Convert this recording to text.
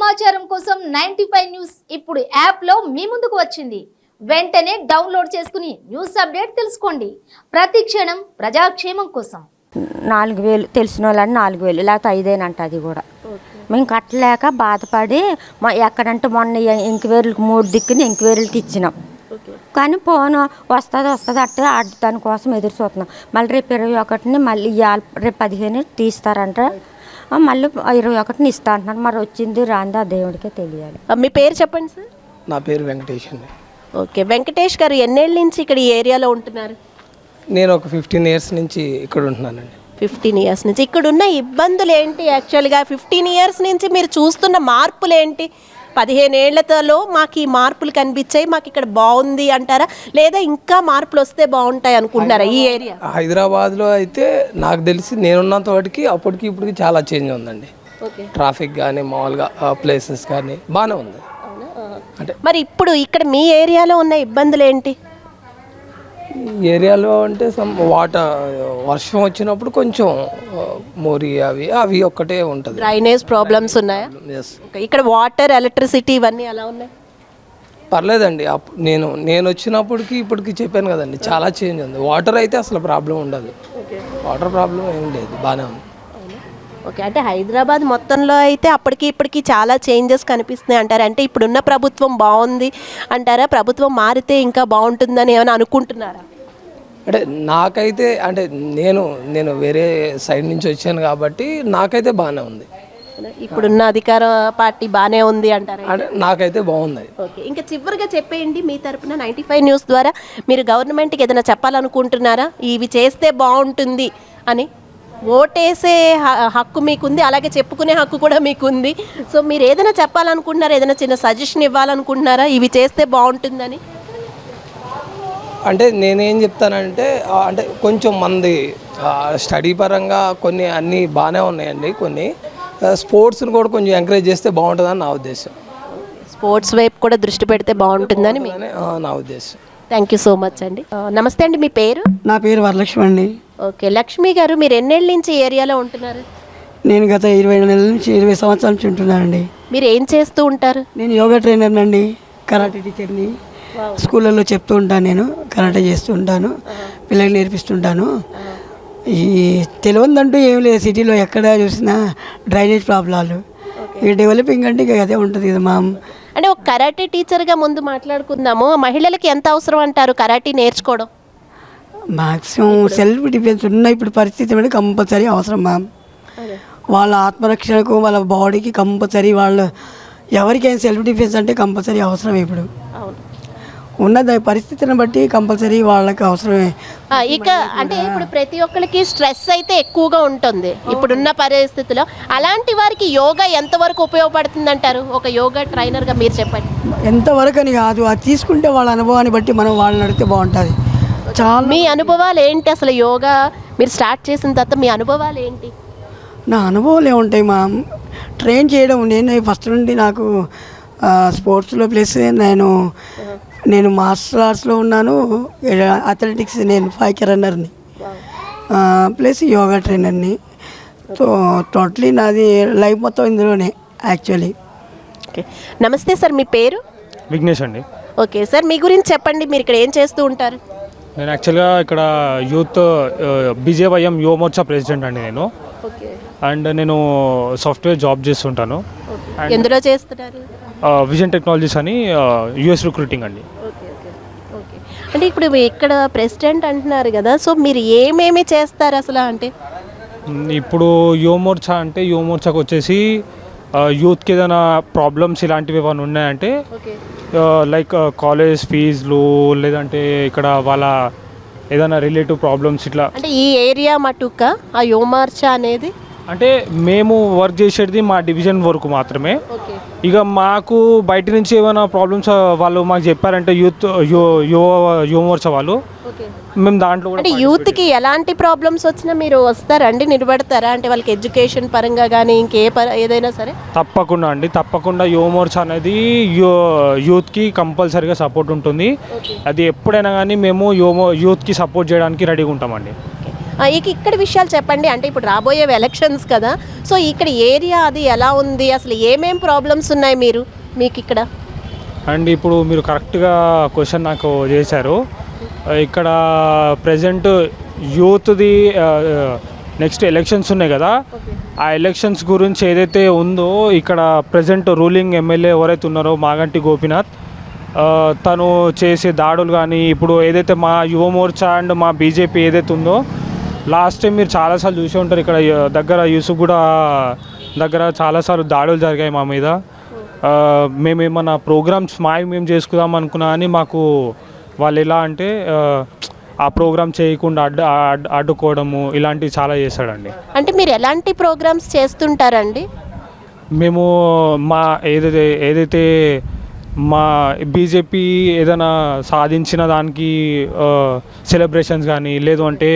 సమాచారం కోసం 95 న్యూస్ ఇప్పుడు యాప్లో మీ ముందుకు వచ్చింది. వెంటనే డౌన్లోడ్ చేసుకుని న్యూస్ అప్డేట్ తెలుసుకోండి. ప్రతి క్షణం ప్రజాక్షేమం కోసం. 4000 తెలిసిన వాళ్ళని 4000 లేకపోతే 5,000 అంట. అది కూడా మేము కట్టలేక బాధపడి ఎక్కడంటే మొన్న ఎంక్వైరీలకు 3 దిక్కుని ఎంక్వైరీలకు ఇచ్చినాం. కానీ ఫోన్ వస్తుంది అట్టే దానికోసం ఎదురు చూస్తున్నాం. మళ్ళీ రేపు 21ని మళ్ళీ రేపు 15 తీస్తారంట. మళ్ళీ 21ని ఇస్తా అంటున్నారు. మరి వచ్చింది రాంది ఆ దేవుడికే తెలియాలి. మీ పేరు చెప్పండి సార్. నా పేరు వెంకటేష్ అండి. ఓకే, వెంకటేష్ గారు ఎన్నేళ్ళ నుంచి ఇక్కడ ఈ ఏరియాలో ఉంటున్నారు? నేను ఒక 15 ఇయర్స్ నుంచి ఇక్కడ ఉంటున్నానండి. 15 ఇయర్స్ నుంచి ఇక్కడ ఉన్న ఇబ్బందులు ఏంటి? యాక్చువల్గా 15 ఇయర్స్ నుంచి మీరు చూస్తున్న మార్పులు ఏంటి? 15 ఏళ్లతో మాకు ఈ మార్పులు కనిపించాయి, మాకు ఇక్కడ బాగుంది అంటారా, లేదా ఇంకా మార్పులు వస్తే బాగుంటాయి అనుకుంటున్నారా ఈ ఏరియా? హైదరాబాద్లో అయితే నాకు తెలిసి నేనున్నంత వాటికి అప్పటికి ఇప్పటికి చాలా చేంజ్ ఉందండి. ట్రాఫిక్ కానీ మామూలుగా ప్లేసెస్ కానీ బాగానే ఉంది. అంటే మరి ఇప్పుడు ఇక్కడ మీ ఏరియాలో ఉన్న ఇబ్బందులు ఏంటి? ఏరియాలో అంటే వర్షం వచ్చినప్పుడు కొంచెం మోరి అవి ఒక్కటే ఉంటుంది. డ్రైనేజ్ ప్రాబ్లమ్స్ ఉన్నాయా? ఇక్కడ వాటర్, ఎలక్ట్రిసిటీ ఇవన్నీ ఎలా ఉన్నాయి? పర్లేదండి. నేను వచ్చినప్పటికి ఇప్పటికి చెప్పాను కదండి, చాలా చేంజ్ ఉంది. వాటర్ అయితే అసలు ప్రాబ్లం ఉండదు. వాటర్ ప్రాబ్లం ఏం లేదు, బాగానే ఉంది. ఓకే, అంటే హైదరాబాద్ మొత్తంలో అయితే అప్పటికి ఇప్పటికి చాలా చేంజెస్ కనిపిస్తున్నాయి అంటారు. అంటే ఇప్పుడున్న ప్రభుత్వం బాగుంది అంటారా? ప్రభుత్వం మారితే ఇంకా బాగుంటుందని ఏమైనా అనుకుంటున్నారా? అంటే నాకైతే అంటే నేను వేరే సైడ్ నుంచి వచ్చాను కాబట్టి నాకైతే బాగానే ఉంది. ఇప్పుడున్న అధికార పార్టీ బాగానే ఉంది అంటారా? అంటే నాకైతే బాగుంది. ఓకే, ఇంకా చివరిగా చెప్పేయండి మీ తరపున 95 న్యూస్ ద్వారా మీరు గవర్నమెంట్కి ఏదైనా చెప్పాలనుకుంటున్నారా? ఇవి చేస్తే బాగుంటుంది అని. ఓటేసే హక్కు మీకుంది, అలాగే చెప్పుకునే హక్కు కూడా మీకుంది. సో మీరు ఏదైనా చెప్పాలనుకుంటున్నారా? ఏదైనా చిన్న సజెషన్ ఇవ్వాలనుకుంటున్నారా ఇవి చేస్తే బాగుంటుందని? అంటే నేనేం చెప్తానంటే అంటే కొంచెం మంది స్టడీ పరంగా కొన్ని అన్నీ బాగానే ఉన్నాయండి. కొన్ని స్పోర్ట్స్ని కూడా కొంచెం ఎంకరేజ్ చేస్తే బాగుంటుందని నా ఉద్దేశం. స్పోర్ట్స్ వైపు కూడా దృష్టి పెడితే బాగుంటుందని నా ఉద్దేశం. థ్యాంక్ యూ సో మచ్ అండి. నమస్తే అండి, మీ పేరు? నా పేరు వరలక్ష్మి అండి. ఓకే, లక్ష్మి గారు మీరు ఎన్నేళ్ళ నుంచి ఏరియాలో ఉంటున్నారు? నేను గత 20 నెలల నుంచి 20 సంవత్సరాల నుంచి ఉంటున్నానండి. మీరు ఏం చేస్తూ ఉంటారు? నేను యోగా ట్రైనర్ అండి, కరాటే టీచర్ని. స్కూళ్ళల్లో చెప్తూ ఉంటాను, నేను కరాటే చేస్తూ ఉంటాను, పిల్లలకి నేర్పిస్తుంటాను. ఈ తెలియదంటూ ఏం లేదు, సిటీలో ఎక్కడ చూసినా డ్రైనేజ్ ప్రాబ్లాలు. ఈ డెవలపింగ్ అంటే ఇక అదే ఉంటుంది కదా మా. అంటే ఒక కరాటే టీచర్గా ముందు మాట్లాడుకుందాము. మహిళలకి ఎంత అవసరం అంటారు కరాటే నేర్చుకోవడం? మ్యాక్సిమం సెల్ఫ్ డిఫెన్స్ ఉన్న ఇప్పుడు పరిస్థితి అంటే కంపల్సరీ అవసరం మ్యామ్. వాళ్ళ ఆత్మరక్షణకు, వాళ్ళ బాడీకి కంపల్సరీ, వాళ్ళు ఎవరికైనా సెల్ఫ్ డిఫెన్స్ అంటే కంపల్సరీ అవసరం. ఇప్పుడు ఉన్న పరిస్థితిని బట్టి కంపల్సరీ వాళ్ళకి అవసరమే. ఇక అంటే ఇప్పుడు ప్రతి ఒక్కరికి స్ట్రెస్ అయితే ఎక్కువగా ఉంటుంది ఇప్పుడున్న పరిస్థితిలో. అలాంటి వారికి యోగా ఎంతవరకు ఉపయోగపడుతుంది అంటారు? ఒక యోగా ట్రైనర్గా మీరు చెప్పండి. ఎంతవరకు అని కాదు, అది తీసుకుంటే వాళ్ళ అనుభవాన్ని బట్టి మనం వాళ్ళని అడిగితే బాగుంటుంది. చాలా. మీ అనుభవాలు ఏంటి అసలు? యోగా మీరు స్టార్ట్ చేసిన తర్వాత మీ అనుభవాలు ఏంటి? నా అనుభవాలు ఏముంటాయి మా, ట్రైన్ చేయడం. నేను ఫస్ట్ నుండి నాకు స్పోర్ట్స్లో ప్లస్ నేను మార్షల్ ఆర్ట్స్లో ఉన్నాను, అథ్లెటిక్స్ నేను 5K రన్నర్ని, ప్లస్ యోగా ట్రైనర్ని. సో టోటలీ నాది లైఫ్ మొత్తం ఇందులోనే యాక్చువల్లీ. ఓకే, నమస్తే సార్, మీ పేరు? విఘ్నేష్ అండి. ఓకే సార్, మీ గురించి చెప్పండి. మీరు ఇక్కడ ఏం చేస్తూ ఉంటారు? నేను యాక్చువల్గా ఇక్కడ యూత్ BJYM యువ మోర్చా ప్రెసిడెంట్ అండి నేను. అండ్ నేను సాఫ్ట్వేర్ జాబ్ చేస్తుంటాను. ఎందులో చేస్తున్నారు? విజన్ టెక్నాలజీస్ అని US రిక్రూటింగ్ అండి. అంటే ఇప్పుడు ఇక్కడ ప్రెసిడెంట్ అంటున్నారు కదా, సో మీరు ఏమేమి చేస్తారు అసలు? అంటే ఇప్పుడు యువ మోర్చా అంటే యువ మోర్చాకు వచ్చేసి యూత్కి ఏదైనా ప్రాబ్లమ్స్ ఇలాంటివి ఏమైనా ఉన్నాయంటే లైక్ కాలేజ్ ఫీజులు, లేదంటే ఇక్కడ వాళ్ళ ఏదైనా రిలేటివ్ ప్రాబ్లమ్స్ ఇట్లా. అంటే ఈ ఏరియా మటుక ఆ యువ మోర్చా అనేది అంటే మేము వర్క్ చేసేది మా డివిజన్ వరకు మాత్రమే. ఇక మాకు బయట నుంచి ఏమైనా ప్రాబ్లమ్స్ వాళ్ళు మాకు చెప్పారంటే యువ మోర్చా వాళ్ళు, మేము దాంట్లో కూడా. అంటే యూత్కి ఎలాంటి ప్రాబ్లమ్స్ వచ్చినా మీరు వస్తారండి, నిలబెడతారా? అంటే వాళ్ళకి ఎడ్యుకేషన్ పరంగా కానీ ఏదైనా సరే? తప్పకుండా అండి, తప్పకుండా యువ మోర్చా అనేది యూత్కి కంపల్సరీగా సపోర్ట్ ఉంటుంది. అది ఎప్పుడైనా కానీ మేము యూత్కి సపోర్ట్ చేయడానికి రెడీగా ఉంటామండి. ఇక ఇక్కడ విషయాలు చెప్పండి. అంటే ఇప్పుడు రాబోయే ఎలక్షన్స్ కదా, సో ఇక్కడ ఏరియా అది ఎలా ఉంది, అసలు ఏమేం ప్రాబ్లమ్స్ ఉన్నాయి మీకు ఇక్కడ? అండ్ ఇప్పుడు మీరు కరెక్ట్గా క్వశ్చన్ నాకు చేశారు. ఇక్కడ ప్రజెంట్ యూత్ది నెక్స్ట్ ఎలక్షన్స్ ఉన్నాయి కదా, ఆ ఎలక్షన్స్ గురించి ఏదైతే ఉందో ఇక్కడ ప్రజెంట్ రూలింగ్ ఎమ్మెల్యే ఎవరైతే ఉన్నారో మాగంటి గోపీనాథ్, తను చేసే దాడులు కానీ ఇప్పుడు ఏదైతే మా యువ మోర్చా అండ్ మా బీజేపీ ఏదైతే ఉందో, లాస్ట్ టైం మీరు చాలాసార్లు చూసి ఉంటారు ఇక్కడ దగ్గర యూసుఫ్ కూడా దగ్గర చాలాసార్లు దాడులు జరిగాయి మా మీద. మేమేమన్నా ప్రోగ్రామ్స్ మేము చేసుకుందాం అనుకున్నా అని మాకు వాళ్ళు ఎలా అంటే ఆ ప్రోగ్రామ్ చేయకుండా అడ్డుకోవడము ఇలాంటివి చాలా చేశాడండి. అంటే మీరు ఎలాంటి ప్రోగ్రామ్స్ చేస్తుంటారండి? మేము మా ఏదైతే మా బీజేపీ ఏదైనా సాధించిన దానికి సెలబ్రేషన్స్ కానీ లేదు అంటే